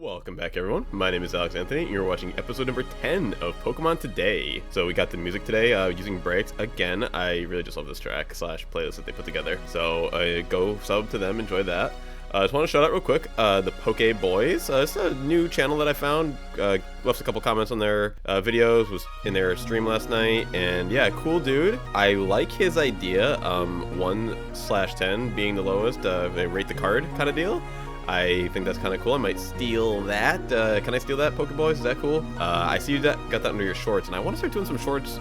Welcome back, everyone. My name is Alex Anthony, and you're watching episode number 10 of Pokemon Today. So we got the music today using breaks. Again, I really just love this track / playlist that they put together. So go sub to them, enjoy that. I just want to shout out real quick, the Poke Boys. It's a new channel that I found. Left a couple comments on their videos, was in their stream last night, and yeah, cool dude. I like his idea, 1/10 being the lowest, they rate the card kind of deal. I think that's kind of cool. I might steal that. Can I steal that, Pokeboys? Is that cool? I see you got that under your shorts, and I want to start doing some shorts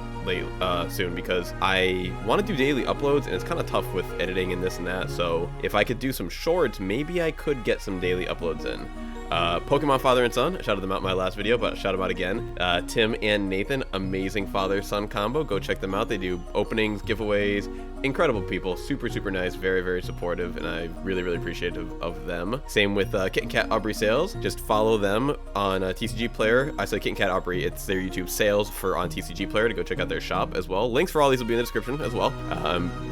soon because I want to do daily uploads, and it's kind of tough with editing and this and that. So if I could do some shorts, maybe I could get some daily uploads in. Pokemon Father and Son, I shouted them out in my last video, but shout them out again. Tim and Nathan, amazing father-son combo. Go check them out. They do openings, giveaways, incredible people, super nice, very supportive, and I really appreciative of them. Same with KittenCatAubreySales. Just follow them on TCG Player. I said KittenCatAubrey, it's their YouTube sales for on TCG Player to go check out their shop as well. Links for all these will be in the description as well.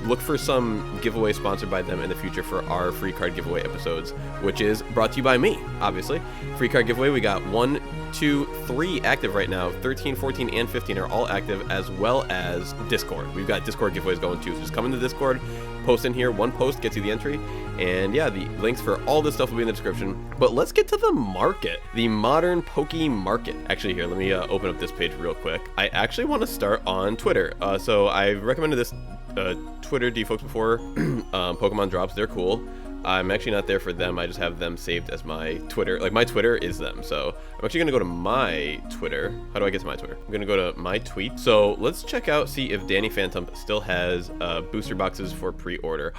Look for some giveaway sponsored by them in the future for our free card giveaway episodes, which is brought to you by me, obviously. Free card giveaway, we got 1, 2, 3 active right now. 13, 14, and 15 are all active, as well as Discord. We've got Discord giveaways going too, so just come into Discord, post in here. One post gets you the entry, and yeah, the links for all this stuff will be in the description. But let's get to the market, the modern Poke market. Actually, here, let me open up this page real quick. I actually want to start on Twitter. So I've recommended this Twitter to you folks before. Pokemon drops, they're cool. I'm actually not there for them. I just have them saved as my Twitter. Like, my Twitter is them. So I'm actually gonna go to my Twitter. How do I get to my Twitter? I'm gonna go to my tweet. So let's check out, see if Danny Phantom still has booster boxes for pre-order.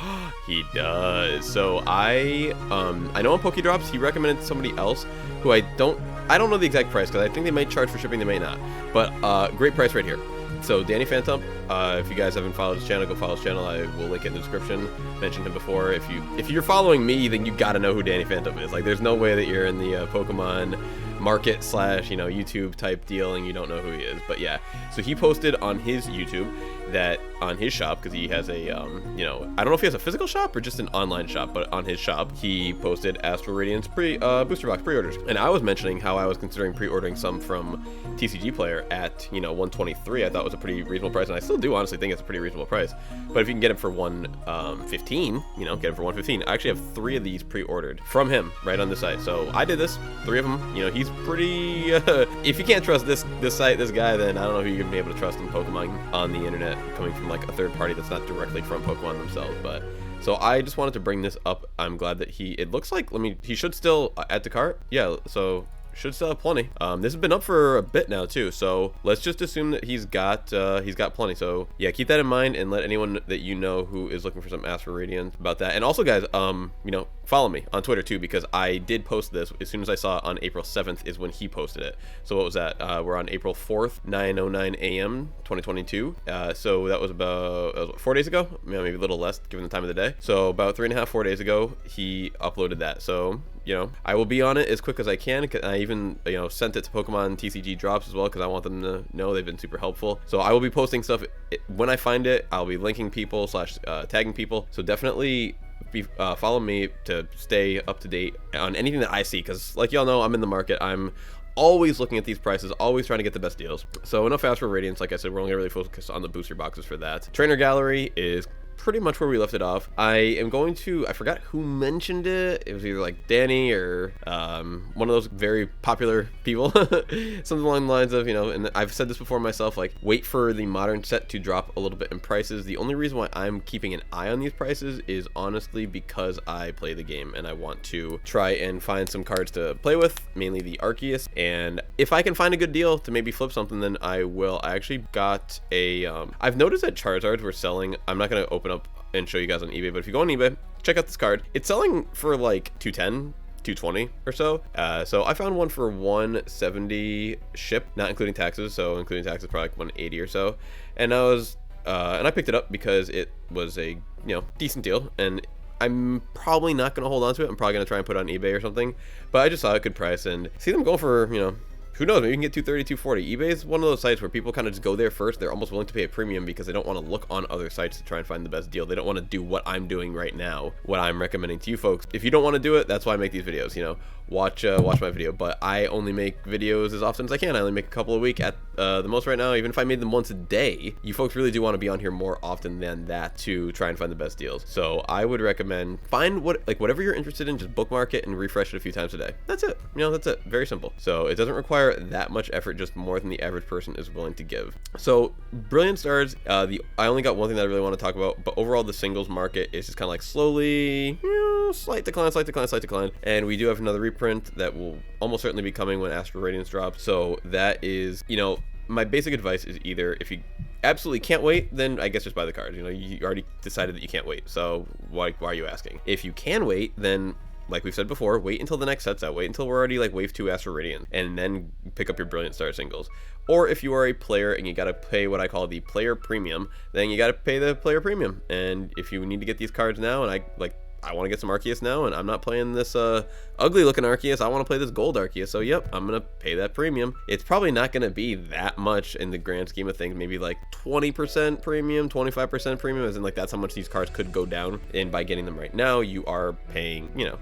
He does. So I know on Poke Drops he recommended somebody else who I don't know the exact price, because I think they might charge for shipping, they may not. But great price right here. So Danny Phantom, if you guys haven't followed his channel, go follow his channel. I will link it in the description. Mentioned him before. If you're following me, then you gotta know who Danny Phantom is. Like, there's no way that you're in the Pokemon market / YouTube type deal and you don't know who he is. But yeah, so he posted on his YouTube that on his shop, because he has a I don't know if he has a physical shop or just an online shop, but on his shop he posted Astral Radiance booster box pre-orders, and I was mentioning how I was considering pre-ordering some from TCG Player at 123. I thought was a pretty reasonable price, and I still do honestly think it's a pretty reasonable price. But if you can get it for 115, get it for 115. I actually have 3 of these pre-ordered from him right on the site. So I did this, 3 of them. He's pretty if you can't trust this site, this guy, then I don't know who you're gonna be able to trust in Pokemon on the internet, coming from like a third party that's not directly from Pokemon themselves. But so I just wanted to bring this up. I'm glad that it looks like, he should still add to cart. Yeah, so should still have plenty. This has been up for a bit now too, so let's just assume that he's got plenty. So yeah, keep that in mind, and let anyone that you know who is looking for some Astral Radiance about that. And also, guys, follow me on Twitter too, because I did post this as soon as I saw it on April 7th is when he posted it. So what was that? We're on April 4th, 9:09 a.m. 2022. So that was about 4 days ago, maybe a little less given the time of the day. So about 3.5-4 days ago, he uploaded that. So I will be on it as quick as I can. I even sent it to Pokemon TCG Drops as well, because I want them to know. They've been super helpful. So I will be posting stuff when I find it. I'll be linking people / tagging people. So definitely follow me to stay up to date on anything that I see, because like y'all know, I'm in the market. I'm always looking at these prices, always trying to get the best deals. So enough Astral Radiance. Like I said, we're only really focused on the booster boxes for that. Trainer Gallery is pretty much where we left it off. I am going to, I forgot who mentioned it. It was either like Danny or one of those very popular people. Something along the lines of, and I've said this before myself, like, wait for the modern set to drop a little bit in prices. The only reason why I'm keeping an eye on these prices is honestly because I play the game and I want to try and find some cards to play with, mainly the Arceus. And if I can find a good deal to maybe flip something, then I will. I actually got a, I've noticed that Charizards were selling. I'm not going to open up and show you guys on eBay, but if you go on eBay, check out this card. It's selling for like 210, 220 or so. So I found one for 170 shipped, not including taxes. So including taxes, probably like 180 or so. And I picked it up because it was a decent deal, and I'm probably not going to hold on to it. I'm probably going to try and put it on eBay or something. But I just saw a good price and see them go for who knows, maybe you can get 230, 240. eBay is one of those sites where people kind of just go there first. They're almost willing to pay a premium because they don't want to look on other sites to try and find the best deal. They don't want to do what I'm doing right now, what I'm recommending to you folks. If you don't want to do it, that's why I make these videos. watch my video. But I only make videos as often as I can. I only make a couple a week at the most right now. Even if I made them once a day, you folks really do want to be on here more often than that to try and find the best deals. So I would recommend find whatever you're interested in, just bookmark it and refresh it a few times a day. That's it. You know, that's it. Very simple. So it doesn't require that much effort, just more than the average person is willing to give. So Brilliant Stars, I only got one thing that I really want to talk about, but overall the singles market is just kind of like slowly, slight decline, and we do have another reprint that will almost certainly be coming when Astral Radiance drops. So that is, you know, my basic advice is either if you absolutely can't wait, then I guess just buy the cards. You know, you already decided that you can't wait, so why are you asking? If you can wait, then like we've said before, wait until the next set's out. Wait until we're already like wave 2 Astral Radiance, and then pick up your Brilliant Star singles. Or if you are a player and you gotta pay what I call the player premium, then you gotta pay the player premium. And if you need to get these cards now, and I want to get some Arceus now, and I'm not playing this ugly looking Arceus. I want to play this gold Arceus. So yep, I'm gonna pay that premium. It's probably not gonna be that much in the grand scheme of things. Maybe like 20% premium, 25% premium, as in like that's how much these cards could go down. And by getting them right now, you are paying, you know,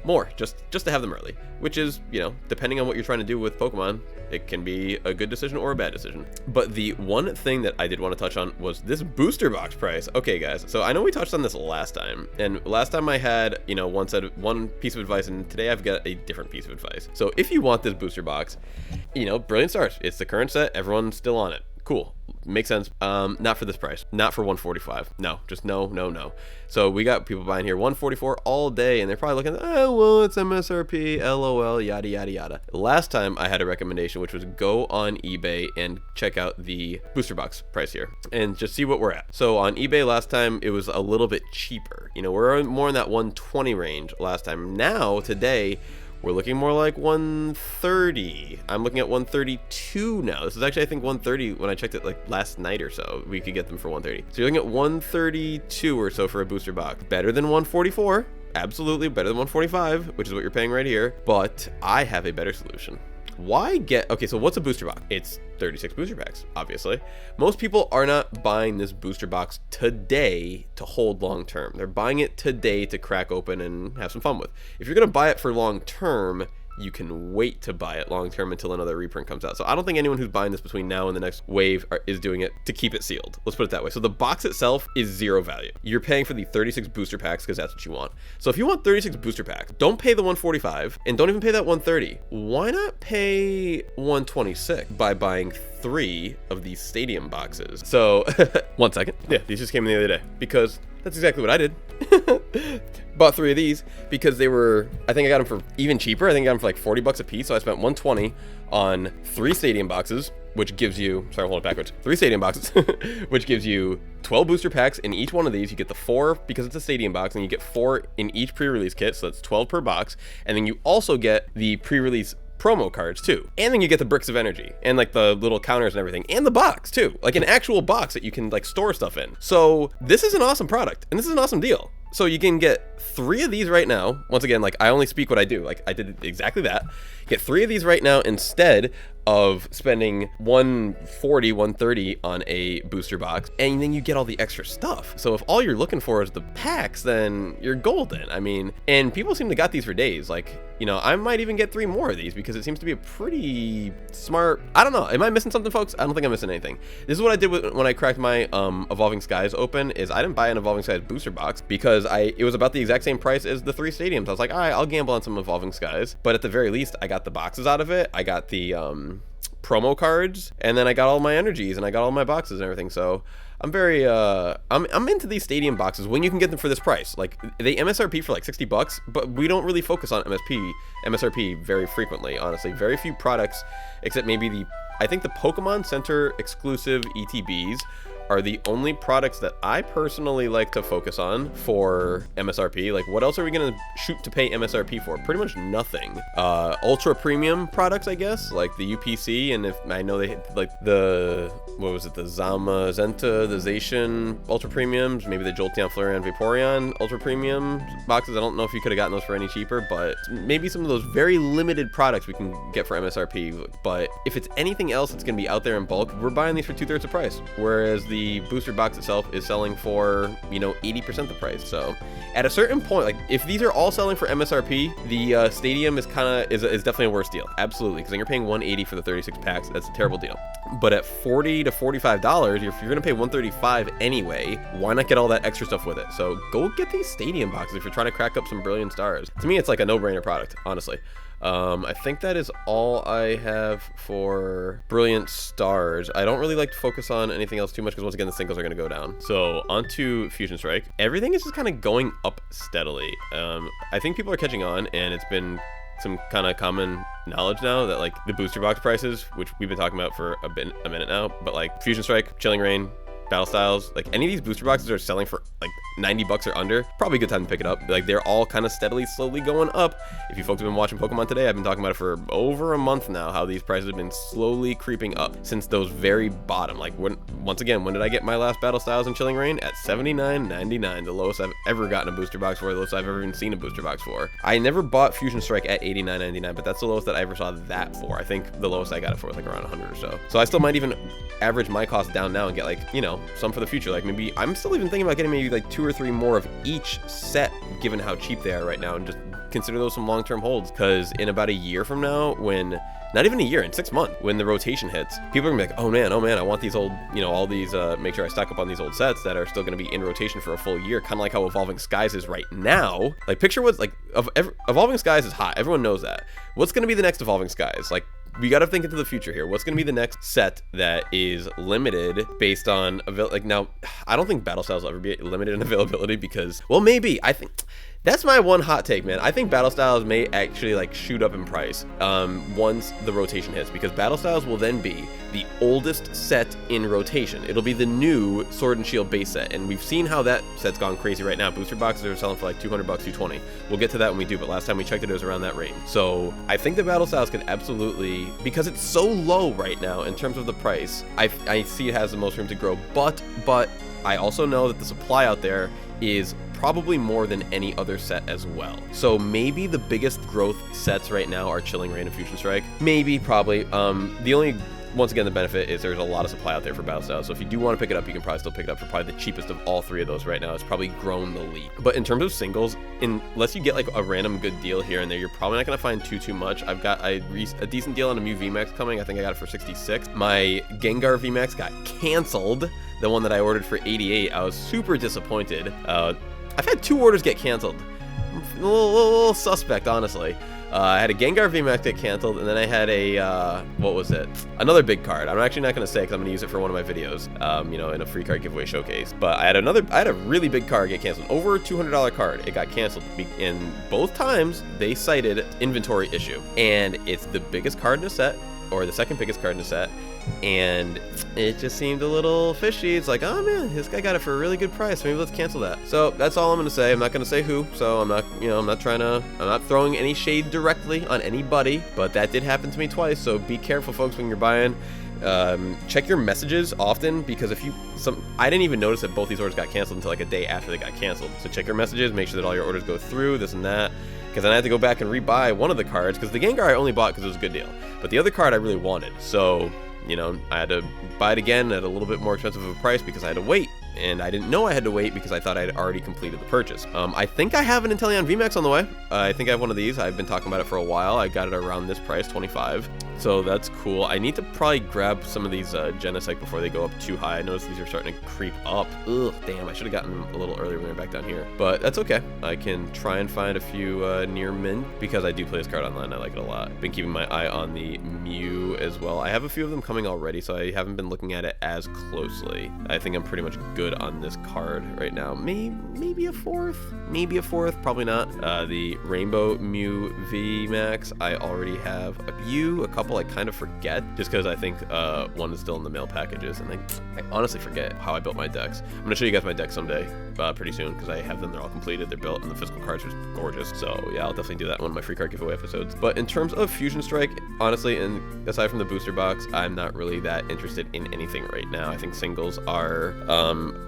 more just to have them early, which is, you know, depending on what you're trying to do with Pokemon, it can be a good decision or a bad decision. But the one thing that I did want to touch on was this booster box price. Okay, guys, so I know we touched on this last time, and last time I had, you know, one piece of advice, and today I've got a different piece of advice. So if you want this booster box, you know, Brilliant Stars, it's the current set, everyone's still on it. Cool, makes sense. Not for this price, not for 145. No, just no. So we got people buying here 144 all day, and they're probably looking, oh well, it's MSRP, LOL, yada yada yada. Last time I had a recommendation, which was go on eBay and check out the booster box price here and just see what we're at. So on eBay last time it was a little bit cheaper. You know, we're more in that 120 range last time. Now today we're looking more like 130. I'm looking at 132 now. This is actually, I think, 130 when I checked it like last night or so. We could get them for 130. So you're looking at 132 or so for a booster box. Better than 144. Absolutely better than 145, which is what you're paying right here. But I have a better solution. Okay, so what's a booster box? It's 36 booster packs, obviously. Most people are not buying this booster box today to hold long term. They're buying it today to crack open and have some fun with. If you're gonna buy it for long term, you can wait to buy it long term until another reprint comes out. So I don't think anyone who's buying this between now and the next wave is doing it to keep it sealed. Let's put it that way. So the box itself is zero value. You're paying for the 36 booster packs because that's what you want. So if you want 36 booster packs, don't pay the 145 and don't even pay that 130. Why not pay 126 by buying 3 of these stadium boxes? So 1 second. Yeah, these just came in the other day because that's exactly what I did. Bought 3 of these because they were, I think I got them for even cheaper. I think I got them for like 40 bucks a piece. So I spent 120 on 3 stadium boxes, which gives you, sorry, hold it backwards, 3 stadium boxes, which gives you 12 booster packs in each one of these. You get the 4 because it's a stadium box, and you get 4 in each pre-release kit. So that's 12 per box. And then you also get the pre-release promo cards too, and then you get the bricks of energy and like the little counters and everything, and the box too, like an actual box that you can like store stuff in. So this is an awesome product, and this is an awesome deal. So you can get 3 of these right now. Once again, like I only speak what I do. Like I did exactly that. Get 3 of these right now instead of spending 140, 130 on a booster box, and then you get all the extra stuff. So if all you're looking for is the packs, then you're golden. I mean, and people seem to got these for days. Like, you know, I might even get 3 more of these because it seems to be a pretty smart, I don't know. Am I missing something, folks? I don't think I'm missing anything. This is what I did when I cracked my Evolving Skies open, is I didn't buy an Evolving Skies booster box because it was about the exact same price as the 3 stadiums. I was like, all right, I'll gamble on some Evolving Skies. But at the very least, I got the boxes out of it. I got the promo cards, and then I got all my energies, and I got all my boxes and everything. So I'm very I'm into these stadium boxes when you can get them for this price. Like they MSRP for like 60 bucks, but we don't really focus on MSRP very frequently, honestly. Very few products, except maybe I think the Pokemon Center exclusive ETBs are the only products that I personally like to focus on for MSRP. Like, what else are we gonna shoot to pay MSRP for? Pretty much nothing. Ultra premium products, I guess, like the UPC, and if I know they like the, what was it, the Zamazenta, the Zacian ultra premiums, maybe the Jolteon, Flareon, Vaporeon ultra premium boxes. I don't know if you could have gotten those for any cheaper, but maybe some of those very limited products we can get for MSRP. But if it's anything else that's gonna be out there in bulk, we're buying these for 2/3 the price. Whereas the the booster box itself is selling for, you know, 80% the price. So at a certain point, like if these are all selling for MSRP, the Stadium is definitely a worse deal. Absolutely, because then you're paying $180 for the 36 packs. That's a terrible deal. But at $40 to $45, if you're gonna pay $135 anyway, why not get all that extra stuff with it? So go get these Stadium boxes if you're trying to crack up some Brilliant Stars. To me, it's like a no-brainer product, honestly. I think that is all I have for Brilliant Stars. I don't really like to focus on anything else too much because once again the singles are going to go down. So on to Fusion Strike. Everything is just kind of going up steadily. I think people are catching on, and it's been some kind of common knowledge now that like the booster box prices, which we've been talking about for a minute now, but like Fusion Strike, Chilling Reign, Battle Styles, like any of these booster boxes are selling for like $90 or under. Probably a good time to pick it up. Like they're all kind of slowly going up. If you folks have been watching Pokemon Today, I've been talking about it for over a month now, how these prices have been slowly creeping up since those very bottom. Like once again, when did I get my last Battle Styles and Chilling Reign? At $79.99, the lowest I've ever gotten a booster box for, the lowest I've ever even seen a booster box for. I never bought Fusion Strike at $89.99, but that's the lowest that I ever saw that for. I think the lowest I got it for was like around 100 or so. So I still might even average my cost down now and get like, you know, some for the future. Like maybe I'm still even thinking about getting maybe like 2 or 3 more of each set, given how cheap they are right now, and just consider those some long-term holds, because in about a year from now, when not even a year, in 6 months, when the rotation hits, people are gonna be like, oh man, I want these old, you know, all these, make sure I stock up on these old sets that are still gonna be in rotation for a full year, kind of like how Evolving Skies is right now. Like picture what's like, Evolving Skies is hot, everyone knows that. What's gonna be the next Evolving Skies? Like, we got to think into the future here. What's going to be the next set that is limited based on like now? I don't think Battle Styles will ever be limited in availability because, well, maybe. I think that's my one hot take, man. I think Battle Styles may actually like shoot up in price once the rotation hits, because Battle Styles will then be the oldest set in rotation. It'll be the new Sword and Shield base set, and we've seen how that set's gone crazy right now. Booster boxes are selling for like $200, $220. We'll get to that when we do, but last time we checked it was around that range. So I think the Battle Styles can absolutely, because it's so low right now in terms of the price, I see it has the most room to grow, but I also know that the supply out there is probably more than any other set as well. So maybe the biggest growth sets right now are Chilling Reign and Fusion Strike. Maybe, probably. The only, once again, the benefit is there's a lot of supply out there for Battle Styles. So if you do want to pick it up, you can probably still pick it up for probably the cheapest of all 3 of those right now. It's probably grown the lead. But in terms of singles, unless you get like a random good deal here and there, you're probably not going to find too much. I've got a decent deal on a Mew VMAX coming. I think I got it for 66. My Gengar VMAX got canceled. The one that I ordered for 88. I was super disappointed. I've had 2 orders get canceled. A little suspect, honestly. I had a Gengar VMAX get canceled, and then I had a, what was it? Another big card. I'm actually not going to say because I'm going to use it for one of my videos, you know, in a free card giveaway showcase. But I had a really big card get canceled. Over a $200 card. It got canceled. And both times, they cited inventory issue. And it's the biggest card in a set, or the second biggest card in a set. And it just seemed a little fishy. It's like, oh man, this guy got it for a really good price. Maybe let's cancel that. So that's all I'm gonna say. I'm not gonna say who. So I'm not throwing any shade directly on anybody. But that did happen to me twice. So be careful, folks, when you're buying. Check your messages often, because I didn't even notice that both these orders got canceled until like a day after they got canceled. So check your messages. Make sure that all your orders go through. This and that. Because then I had to go back and rebuy one of the cards, because the Gengar I only bought because it was a good deal. But the other card I really wanted. So, you know, I had to buy it again at a little bit more expensive of a price because I had to wait. And I didn't know I had to wait because I thought I had already completed the purchase. I think I have an Inteleon VMAX on the way. I think I have one of these. I've been talking about it for a while. I got it around this price, $25. So that's cool. I need to probably grab some of these Genesect before they go up too high. I noticed these are starting to creep up. Ugh, damn, I should have gotten them a little earlier when they're back down here. But that's okay. I can try and find a few near mint, because I do play this card online. I like it a lot. Been keeping my eye on the Mew as well. I have a few of them coming already, so I haven't been looking at it as closely. I think I'm pretty much good on this card right now. Maybe a fourth, probably not. The Rainbow Mew VMAX, I already have a couple I kind of forget, just because I think one is still in the mail packages, and I honestly forget how I built my decks. I'm gonna show you guys my deck someday, pretty soon, because I have them. They're all completed, they're built, and the physical cards are gorgeous. So yeah, I'll definitely do that in one of my free card giveaway episodes. But in terms of Fusion Strike, honestly, and aside from the booster box, I'm not really that interested in anything right now. I think singles are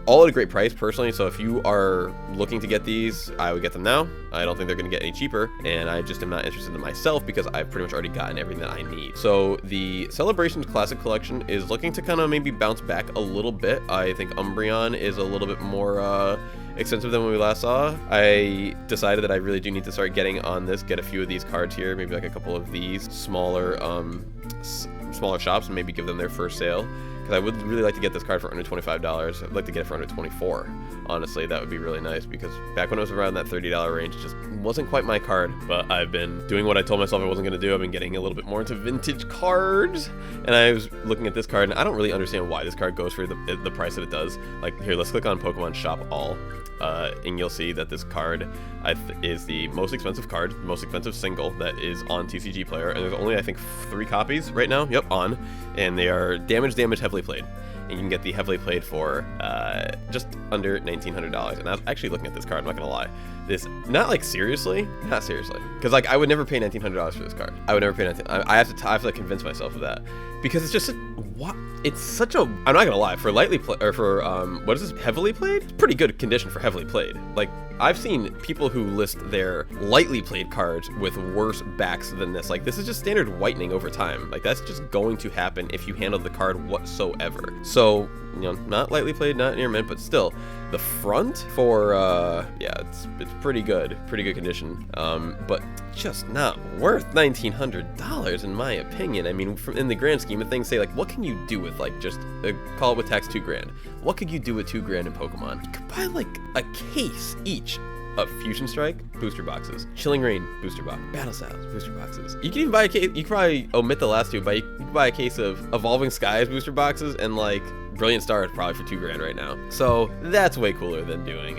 all at a great price personally, so if you are looking to get these, I would get them now. I don't think they're going to get any cheaper, and I just am not interested in myself because I've pretty much already gotten everything that I need. So the Celebrations Classic Collection is looking to kind of maybe bounce back a little bit. I think Umbreon is a little bit more expensive than when we last saw. I decided that I really do need to start getting on this, get a few of these cards here, maybe like a couple of these smaller shops, and maybe give them their first sale, because I would really like to get this card for under $25. I'd like to get it for under $24. Honestly, that would be really nice, because back when I was around that $30 range, it just wasn't quite my card. But I've been doing what I told myself I wasn't going to do. I've been getting a little bit more into vintage cards, and I was looking at this card, and I don't really understand why this card goes for the price that it does. Like, here, let's click on Pokemon Shop All. And you'll see that this card is the most expensive card, most expensive single that is on TCG Player, and there's only, I think, 3 copies right now. Yep, on, and they are damage, heavily played, and you can get the heavily played for just under $1,900. And I was actually looking at this card, I'm not gonna lie. This, not seriously, because like I would never pay $1,900 for this card. I would never pay I have to convince myself of that, because it's just what. It's such a, I'm not gonna lie, for lightly play, or for what is this, heavily played? It's pretty good condition for heavily played. Like, I've seen people who list their lightly played cards with worse backs than this. Like, this is just standard whitening over time. Like, that's just going to happen if you handle the card whatsoever. So, you know, not lightly played, not near mint, but still, the front for yeah, it's pretty good condition, but just not worth $1,900 in my opinion. I mean, in the grand scheme of things, say, like, what can you do with, like, just call it with tax $2,000? What could you do with $2,000 in Pokemon? You could buy like a case each of Fusion Strike booster boxes, Chilling Reign booster box, Battle Styles booster boxes. You can even buy a case. You could probably omit the last two, but you can buy a case of Evolving Skies booster boxes, and like Brilliant Star is probably for $2,000 right now. So that's way cooler than doing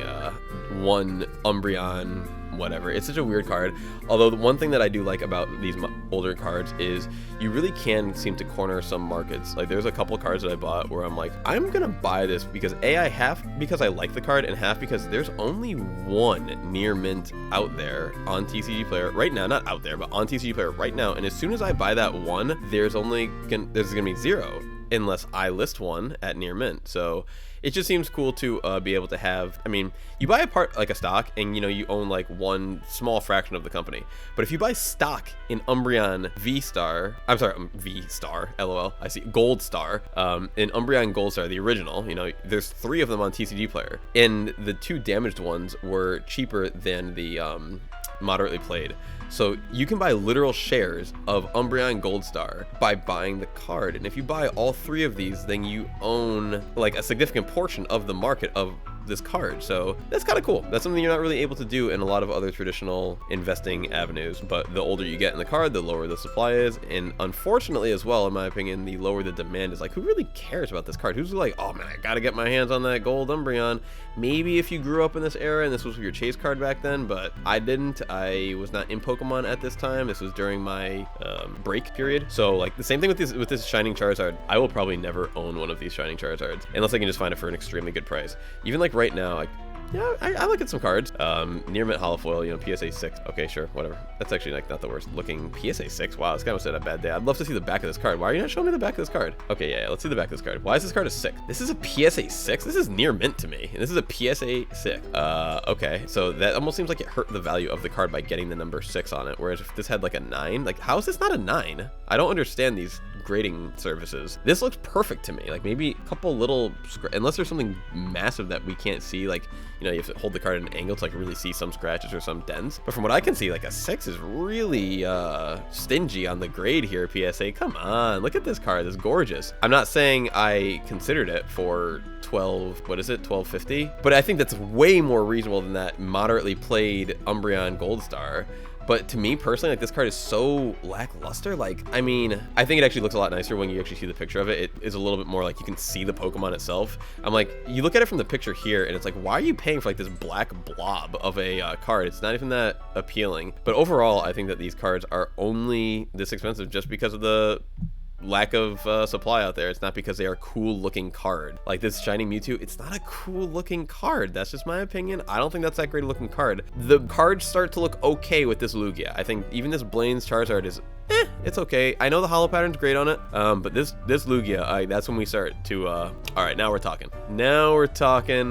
one Umbreon whatever. It's such a weird card. Although the one thing that I do like about these older cards is you really can seem to corner some markets. Like, there's a couple cards that I bought where I'm like, I'm gonna buy this because half because I like the card, and half because there's only one near mint out there on TCG Player right now. Not out there, but on TCG Player right now. And as soon as I buy that one, there's gonna be 0 unless I list one at near mint. So it just seems cool to be able to have, I mean, you buy a part, like a stock, and, you know, you own like one small fraction of the company. But if you buy stock in Umbreon V-Star, I'm sorry, V-Star, LOL, I see, Gold Star, in Umbreon Gold Star, the original, you know, there's 3 of them on TCG Player, and the 2 damaged ones were cheaper than the moderately played. So you can buy literal shares of Umbreon Gold Star by buying the card. And if you buy all 3 of these, then you own like a significant portion of the market of this card. So that's kind of cool. That's something you're not really able to do in a lot of other traditional investing avenues. But the older you get in the card, the lower the supply is. And unfortunately as well, in my opinion, the lower the demand is. Like, who really cares about this card? Who's like, oh man, I gotta get my hands on that gold Umbreon? Maybe if you grew up in this era and this was your chase card back then, but I didn't. I was not in Pokemon at this time. This was during my break period. So like the same thing with this Shining Charizard. I will probably never own one of these Shining Charizards unless I can just find it for an extremely good price. Even like right now, like, yeah, I look at some cards. Near mint hollow foil, you know, PSA 6. Okay, sure, whatever. That's actually like not the worst looking. PSA 6. Wow, this guy must have had a bad day. I'd love to see the back of this card. Why are you not showing me the back of this card? Okay, yeah, let's see the back of this card. Why is this card a 6? This is a PSA 6. This is near mint to me. And this is a PSA 6. Okay, so that almost seems like it hurt the value of the card by getting the number 6 on it. Whereas if this had like a 9, like how is this not a 9? I don't understand these grading services. This looks perfect to me. Like maybe a couple little, unless there's something massive that we can't see, like, you know, you have to hold the card at an angle to like really see some scratches or some dents. But from what I can see, like a 6 is really stingy on the grade here, PSA. Come on, look at this card. It's gorgeous. I'm not saying I considered it for 12, what is it, 1250? But I think that's way more reasonable than that moderately played Umbreon Gold Star. But to me personally, like, this card is so lackluster. Like, I mean, I think it actually looks a lot nicer when you actually see the picture of it. It is a little bit more like you can see the Pokemon itself. I'm like, you look at it from the picture here and it's like, why are you paying for like this black blob of a card? It's not even that appealing. But overall, I think that these cards are only this expensive just because of the lack of supply out there. It's not because they are cool looking card. Like this Shining Mewtwo, it's not a cool looking card. That's just my opinion. I don't think that's that great a looking card. The cards start to look okay with this Lugia. I think even this Blaine's Charizard is it's okay. I know the holo pattern's great on it, but this Lugia, that's when we start to all right, now we're talking. Now we're talking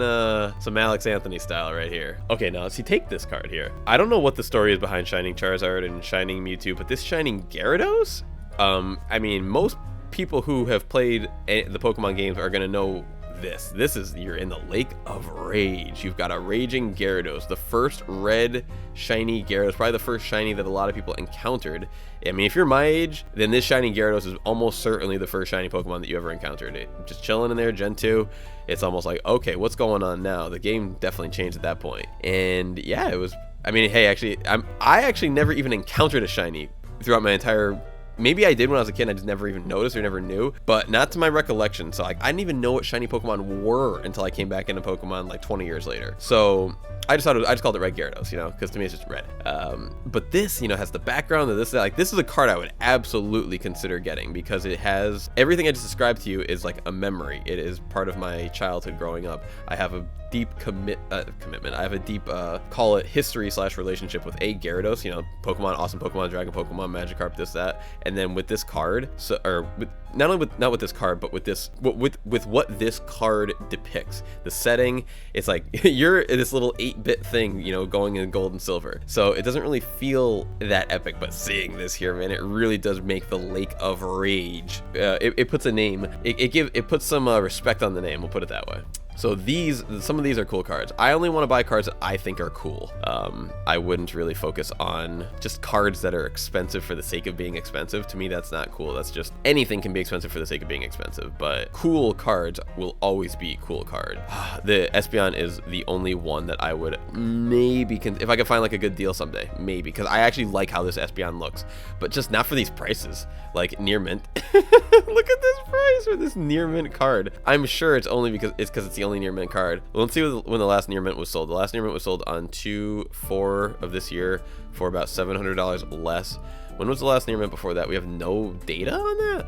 some Alex Anthony style right here. Okay, now let's see, take this card here. I don't know what the story is behind Shining Charizard and Shining Mewtwo, but this Shining Gyarados I mean, most people who have played the Pokemon games are gonna know this. This is, you're in the Lake of Rage. You've got a raging Gyarados, the first red shiny Gyarados, probably the first shiny that a lot of people encountered. I mean, if you're my age, then this shiny Gyarados is almost certainly the first shiny Pokemon that you ever encountered. It just chilling in there, Gen 2. It's almost like, okay, what's going on now? The game definitely changed at that point. And yeah, it was, I mean, hey, actually, I actually never even encountered a shiny throughout my entire, maybe I did when I was a kid, I just never even noticed or never knew, but not to my recollection. So like, I didn't even know what shiny Pokemon were until I came back into Pokemon like 20 years later. So I just called it Red Gyarados, you know, because to me it's just red. But this, you know, has the background of this. Like, this is a card I would absolutely consider getting because it has everything I just described to you is like a memory. It is part of my childhood growing up. I have a deep commitment. I have a deep call it history / relationship with a Gyarados, you know, Pokemon, awesome Pokemon, Dragon Pokemon, Magikarp, this, that, and then with this card, so, or with, not with this card, but with this, with what this card depicts, the setting, it's like you're this little 8-bit thing, you know, going in gold and silver. So it doesn't really feel that epic, but seeing this here, man, it really does make the Lake of Rage. It puts a name, it puts some respect on the name, we'll put it that way. So some of these are cool cards. I only want to buy cards that I think are cool. I wouldn't really focus on just cards that are expensive for the sake of being expensive. To me, that's not cool. That's just, anything can be expensive for the sake of being expensive, but cool cards will always be cool card. The Espeon is the only one that I would maybe, if I could find like a good deal someday, maybe, because I actually like how this Espeon looks, but just not for these prices, like near mint. Look at this price for this near mint card. I'm sure it's only because it's the only near mint card. Well, let's see when the last near mint was sold. The last near mint was sold on 2/4 of this year for about $700 less. When was the last near mint before that? We have no data on that.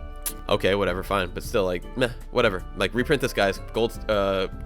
Okay, whatever, fine, but still, like, meh, whatever. Like, reprint this, guys. Gold,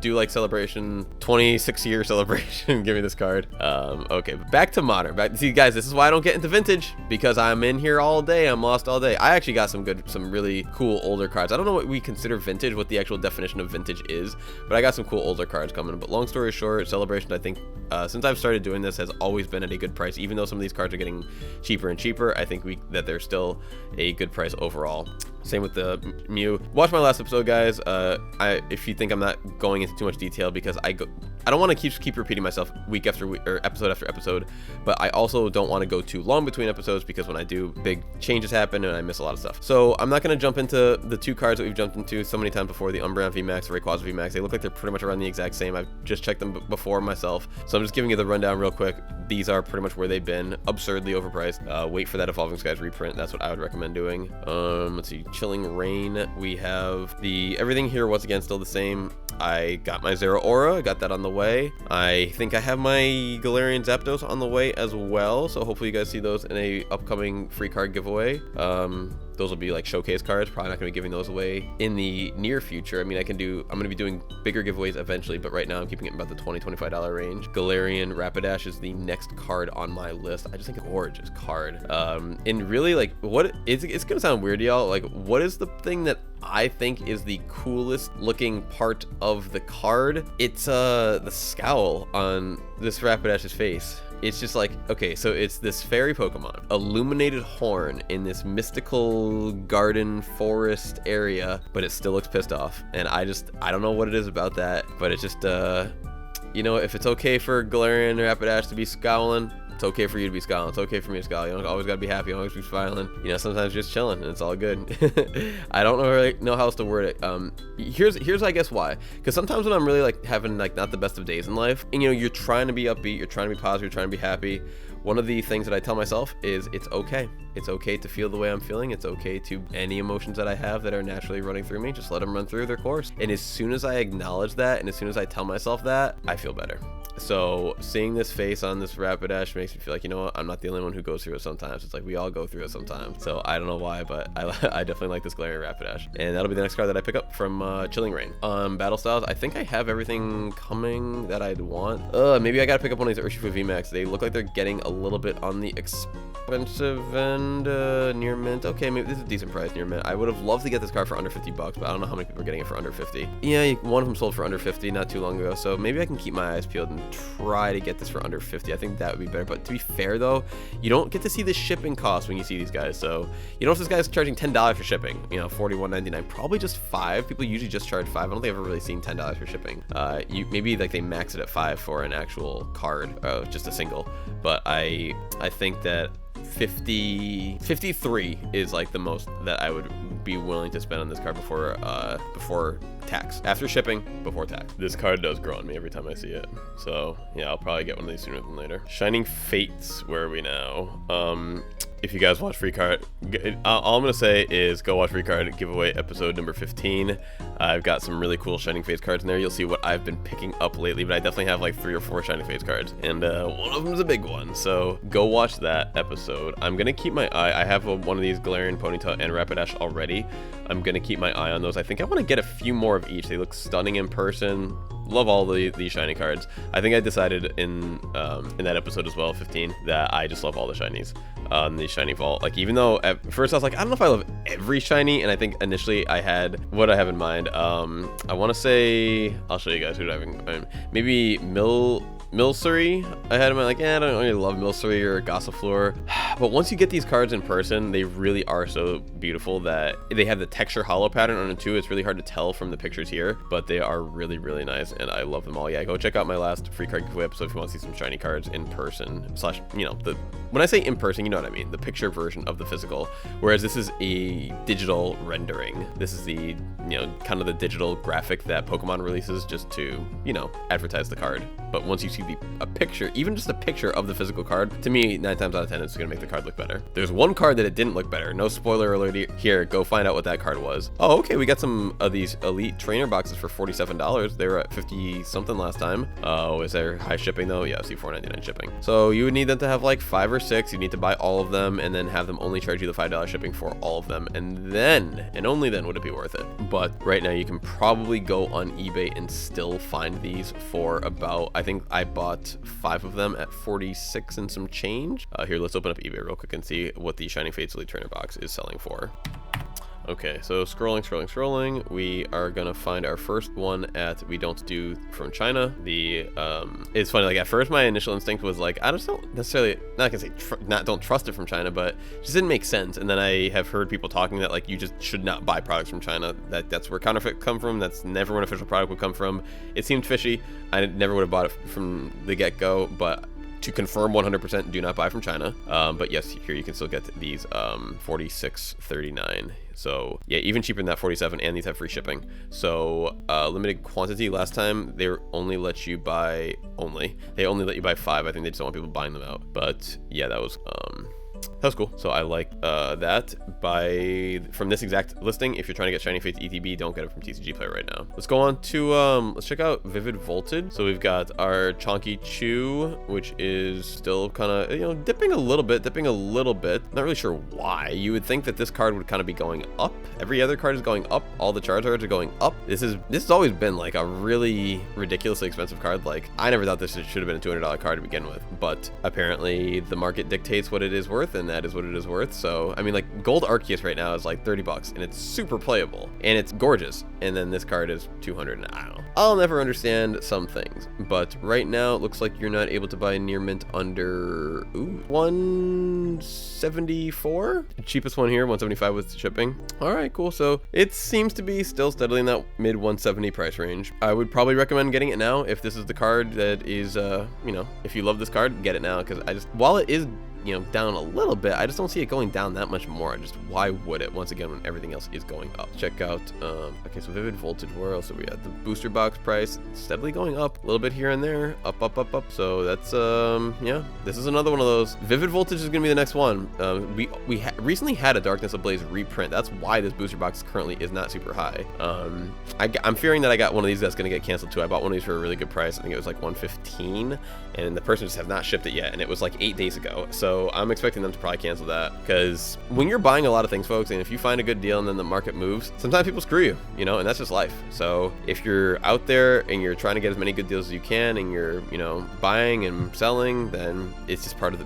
do like celebration, 26-year celebration. Give me this card. Okay, but back to modern. See, guys, this is why I don't get into vintage, because I'm in here all day. I'm lost all day. I actually got some really cool older cards. I don't know what we consider vintage, what the actual definition of vintage is, but I got some cool older cards coming. But long story short, celebration, I think, since I've started doing this, has always been at a good price. Even though some of these cards are getting cheaper and cheaper, I think that they're still a good price overall. Same with the Mew. Watch my last episode, guys. If you think I'm not going into too much detail, because I don't want to keep repeating myself week after week or episode after episode, but I also don't want to go too long between episodes, because when I do, big changes happen and I miss a lot of stuff. So I'm not going to jump into the two cards that we've jumped into so many times before, the Umbreon VMAX, the Rayquaza VMAX. They look like they're pretty much around the exact same. I've just checked them before myself, so I'm just giving you the rundown real quick. These are pretty much where they've been, absurdly overpriced. Wait for that Evolving Skies reprint. That's what I would recommend doing. Let's see, Chilling Rain. We have everything here once again still the same. I got my Zero Aura, got that on the way. I think I have my Galarian Zapdos on the way as well, so hopefully you guys see those in a upcoming free card giveaway. Those will be like showcase cards. Probably not going to be giving those away in the near future. I mean, I'm going to be doing bigger giveaways eventually, but right now I'm keeping it in about the $20-25 range. Galarian Rapidash is the next card on my list. I just think it's a gorgeous card. And really, like, it's going to sound weird, y'all. Like, what is the thing that I think is the coolest looking part of the card? It's the scowl on this Rapidash's face. It's just like, okay, so it's this fairy Pokemon, illuminated horn in this mystical garden forest area, but it still looks pissed off. And I don't know what it is about that, but it's just, you know, if it's okay for Galarian Rapidash to be scowling, it's okay for you to be scowling. It's okay for me to scowl. You don't always gotta be happy. You always be smiling. You know, sometimes just chilling, and it's all good. I don't really know how else to word it. Here's I guess why. Because sometimes when I'm really like having like not the best of days in life, and you know, you're trying to be upbeat, you're trying to be positive, you're trying to be happy. One of the things that I tell myself is it's okay. It's okay to feel the way I'm feeling. It's okay to any emotions that I have that are naturally running through me, just let them run through their course. And as soon as I acknowledge that, and as soon as I tell myself that, I feel better. So seeing this face on this Rapidash makes me feel like, you know what, I'm not the only one who goes through it sometimes. It's like we all go through it sometimes. So I don't know why, but I definitely like this Galarian Rapidash. And that'll be the next card that I pick up from Chilling Rain. Battle Styles, I think I have everything coming that I'd want. Maybe I gotta pick up one of these Urshifu VMAX. They look like they're getting a little bit on the expensive end. Near mint. Okay, maybe this is a decent price near mint. I would have loved to get this card for under $50, but I don't know how many people are getting it for under 50. Yeah, one of them sold for under 50 not too long ago, so maybe I can keep my eyes peeled and try to get this for under 50. I think that would be better. But to be fair though, you don't get to see the shipping cost when you see these guys. So you know, if this guy's charging $10 for shipping, you know, $41.99, probably just 5. People usually just charge 5. I don't think I've ever really seen $10 for shipping. You maybe like they max it at 5 for an actual card, just a single. But I think that 53 is like the most that I would be willing to spend on this card before tax. After shipping, before tax. This card does grow on me every time I see it. So yeah, I'll probably get one of these sooner than later. Shining Fates, where are we now? If you guys watch Free Card, all I'm gonna say is go watch Free Card giveaway episode number 15. I've got some really cool Shining Fates cards in there. You'll see what I've been picking up lately, but I definitely have like 3 or 4 Shining Fates cards, and one of them is a big one. So go watch that episode. I'm gonna keep my eye. I have one of these Galarian Ponyta and Rapidash already. I'm gonna keep my eye on those. I think I want to get a few more of each. They look stunning in person. Love all these shiny cards. I think I decided in that episode as well, 15, that I just love all the shinies on the shiny vault. Like, even though at first I was like, I don't know if I love every shiny, and I think initially I had what I have in mind. I want to say, I'll show you guys who I have in mind. Maybe Milcery. I had him like, I don't really love Milcery or Gossifleur. But once you get these cards in person, they really are so beautiful that they have the texture hollow pattern on it too. It's really hard to tell from the pictures here, but they are really, really nice, and I love them all. Yeah, go check out my last free card giveaway episode if you want to see some shiny cards in person. You know, when I say in person, you know what I mean, the picture version of the physical. Whereas this is a digital rendering. This is the, you know, kind of the digital graphic that Pokemon releases just to, you know, advertise the card. But once you see a picture, even just a picture of the physical card, to me, 9 times out of 10, it's gonna make the card look better. There's one card that it didn't look better. No spoiler alert here. Go find out what that card was. Oh, okay, we got some of these elite trainer boxes for $47. They were at 50 something last time. Oh, is there high shipping though? Yeah, see, $4.99 shipping. So you would need them to have like 5 or 6. You need to buy all of them and then have them only charge you the $5 shipping for all of them, and then and only then would it be worth it. But right now you can probably go on eBay and still find these for about, I think I bought 5 of them at 46 and some change. Here, let's open up eBay real quick and see what the Shining Fates Elite Trainer box is selling for. Okay, so scrolling. We are gonna find our first one at We Don't Do from China. It's funny, like at first my initial instinct was like, I just don't necessarily, not gonna say don't trust it from China, but it just didn't make sense. And then I have heard people talking that like you just should not buy products from China. That's where counterfeit come from. That's never where an official product would come from. It seemed fishy. I never would have bought it from the get-go, but to confirm 100%, do not buy from China. But yes, here you can still get these $46.39. So yeah, even cheaper than that 47, and these have free shipping. So limited quantity. Last time they only let you buy 5. I think they just don't want people buying them out. But yeah, that was cool. So I like that. From this exact listing, if you're trying to get Shiny Fates ETB, don't get it from TCG Player right now. Let's go on to let's check out Vivid Voltage. So we've got our Chonky Chew, which is still kind of, you know, dipping a little bit. Not really sure why. You would think that this card would kind of be going up. Every other card is going up. All the Charizards are going up. This has always been like a really ridiculously expensive card. Like, I never thought this should have been a $200 card to begin with, but apparently the market dictates what it is worth, and that is what it is worth. So I mean, like, Gold Arceus right now is like $30, and it's super playable and it's gorgeous, and then this card is 200, and I don't know. I'll never understand some things, but right now it looks like you're not able to buy near mint under 174. Cheapest one here, 175 with shipping. All right, cool. So it seems to be still steadily in that mid 170 price range. I would probably recommend getting it now if this is the card that is you know, if you love this card, get it now, because while it is, you know, down a little bit, I just don't see it going down that much more. Just why would it, once again, when everything else is going up? Check out okay, so Vivid Voltage, where else are we at? The booster box price steadily going up a little bit here and there, up. So that's yeah, this is another one of those. Vivid Voltage is gonna be the next one. We recently had a Darkness Ablaze reprint. That's why this booster box currently is not super high. I'm fearing that I got one of these that's gonna get canceled too. I bought one of these for a really good price. I think it was like 115, and the person just has not shipped it yet, and it was like 8 days ago. So I'm expecting them to probably cancel that, because when you're buying a lot of things, folks, and if you find a good deal and then the market moves, sometimes people screw you, you know, and that's just life. So if you're out there and you're trying to get as many good deals as you can, and you're, you know, buying and selling, then it's just part of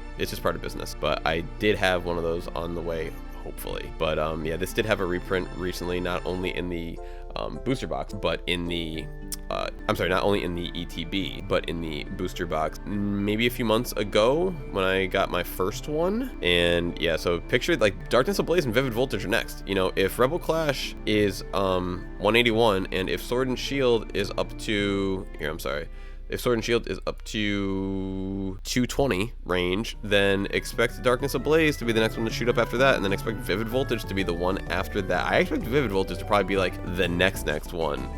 business. But I did have one of those on the way hopefully. But yeah, this did have a reprint recently, not only in the booster box, but in the I'm sorry, not only in the ETB, but in the booster box maybe a few months ago when I got my first one. And yeah, so picture like Darkness Ablaze and Vivid Voltage are next. You know, if Rebel Clash is 181 and if Sword and Shield is up to if Sword and Shield is up to 220 range, then expect Darkness Ablaze to be the next one to shoot up after that, and then expect Vivid Voltage to be the one after that. I expect Vivid Voltage to probably be like the next one.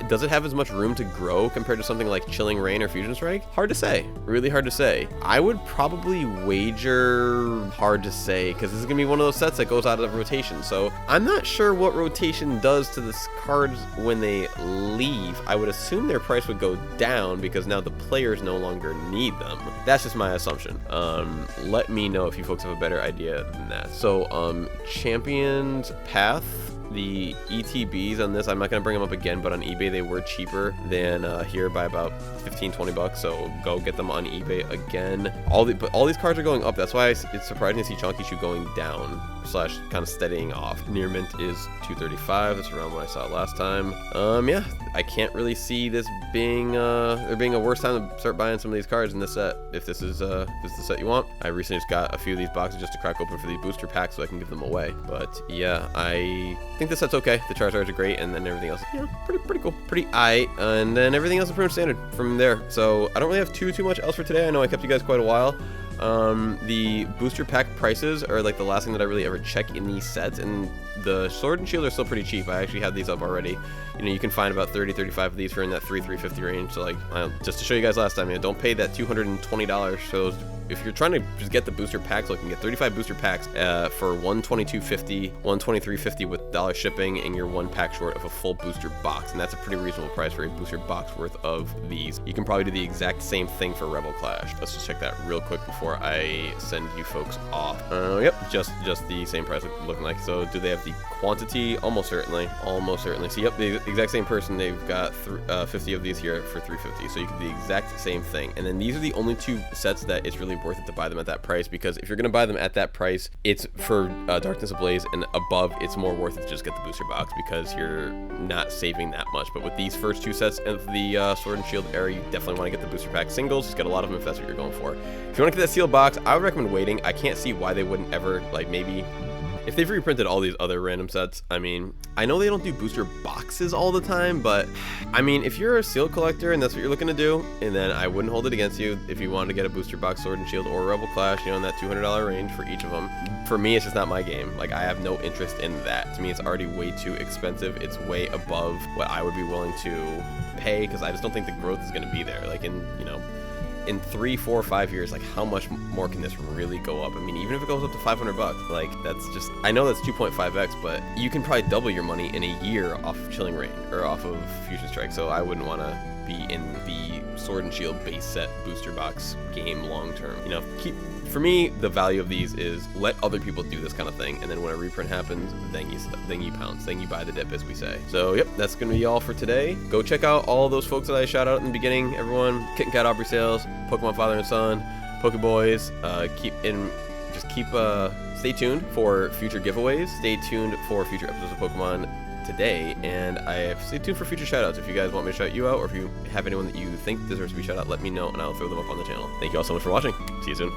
Does it have as much room to grow compared to something like Chilling Reign or Fusion Strike? Hard to say. Really hard to say. I would probably wager hard to say, because this is going to be one of those sets that goes out of rotation. So I'm not sure what rotation does to the cards when they leave. I would assume their price would go down because now the players no longer need them. That's just my assumption. Let me know if you folks have a better idea than that. So Champion's Path, the ETBs on this, I'm not going to bring them up again, but on eBay they were cheaper than here by about 15-20 bucks, so go get them on eBay again. But all these cards are going up. That's why it's surprising to see Chonky Shoe going down / kind of steadying off. Near mint is 235. That's around what I saw last time. Yeah, I can't really see this being there being a worse time to start buying some of these cards in this set. If this is the set you want. I recently just got a few of these boxes just to crack open for these booster packs so I can give them away. But yeah, I think this set's okay. The Charizards are great, and then everything else, yeah, pretty cool, pretty aight, and then everything else is pretty much standard from there. So I don't really have too much else for today. I know I kept you guys quite a while. The booster pack prices are like the last thing that I really ever check in these sets, and the Sword and Shield are still pretty cheap. I actually have these up already. You know, you can find about 30-35 of these for in that $350 range. So like, just to show you guys last time, you know, don't pay that $220. So if you're trying to just get the booster packs, like you can get 35 booster packs for $122.50, $123.50 with dollar shipping, and you're one pack short of a full booster box, and that's a pretty reasonable price for a booster box worth of these. You can probably do the exact same thing for Rebel Clash. Let's just check that real quick before I send you folks off. Yep, just the same price looking like. So do they have the quantity? Almost certainly. So yep, the exact same person. They've got 50 of these here for $350. So you can do the exact same thing. And then these are the only two sets that it's really worth it to buy them at that price, because if you're going to buy them at that price, it's for Darkness Ablaze and above, it's more worth it to just get the booster box because you're not saving that much. But with these first two sets of the Sword and Shield era, you definitely want to get the booster pack singles. Just get a lot of them if that's what you're going for. If you want to get that sealed box, I would recommend waiting. I can't see why they wouldn't ever, like, maybe if they've reprinted all these other random sets. I mean, I know they don't do booster boxes all the time, but I mean, if you're a sealed collector and that's what you're looking to do, and then I wouldn't hold it against you if you wanted to get a booster box Sword and Shield or Rebel Clash, you know, in that $200 range for each of them. For me, it's just not my game. Like, I have no interest in that. To me, it's already way too expensive. It's way above what I would be willing to pay, because I just don't think the growth is going to be there. Like, in, you know, in 3, 4, 5 years, like, how much more can this really go up? I mean, even if it goes up to 500 bucks, like, that's just, I know that's 2.5x, but you can probably double your money in a year off of Chilling Reign or off of Fusion Strike. So I wouldn't want to be in the Sword and Shield base set booster box game long term. You know, for me, the value of these is let other people do this kind of thing, and then when a reprint happens, then you pounce, then you buy the dip, as we say. So yep, that's gonna be all for today. Go check out all those folks that I shout out in the beginning, everyone. KittenCatAubreySales, Pokemon Father and Son, Pokeboys. Stay tuned for future giveaways. Stay tuned for future episodes of Pokemon Today, and stay tuned for future shoutouts. If you guys want me to shout you out, or if you have anyone that you think deserves to be shout out, let me know and I'll throw them up on the channel. Thank you all so much for watching. See you soon.